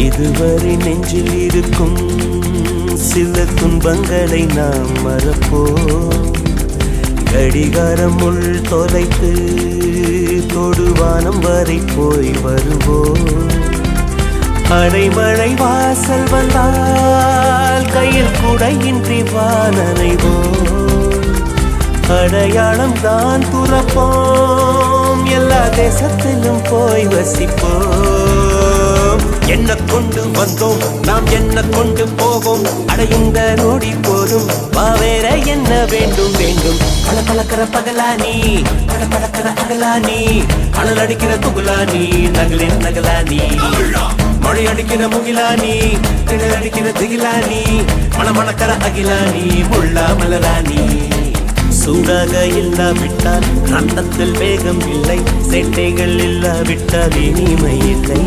இதுவரை நெஞ்சில் இருக்கும் சில துன்பங்களை நாம் மறப்போம். கடிகாரம் உள் தொலைத்து தொடுவானம் வரை போய் வருவோம். அடைமழை வாசல் வந்தால் கையில் குடையின்றி வானனைவோம். அடையாளம் தான் துறப்போம், எல்லா தேசத்திலும் போய் வசிப்போம். என்ன கொண்டு வந்தோம் நாம் என்ன கொண்டு போவோம், அடையுந்த நோடி போதும் வேற என்ன வேண்டும் வேண்டும். பல பழக்கிற பகலானி பல பழக்கிற அகலானி, அனல் அடிக்கிற துகுலானி நகலின் நகலானி, மழை அடிக்கிற முகிலானி திணல் அடிக்கிற திகிலானி, மணமணக்கிற அகிலானி முள்ளா மலராணி. சூடாக இல்லாவிட்டால் ரத்தத்தில் வேகம் இல்லை, சேட்டைகள் இல்லாவிட்டால் இனிமை இல்லை.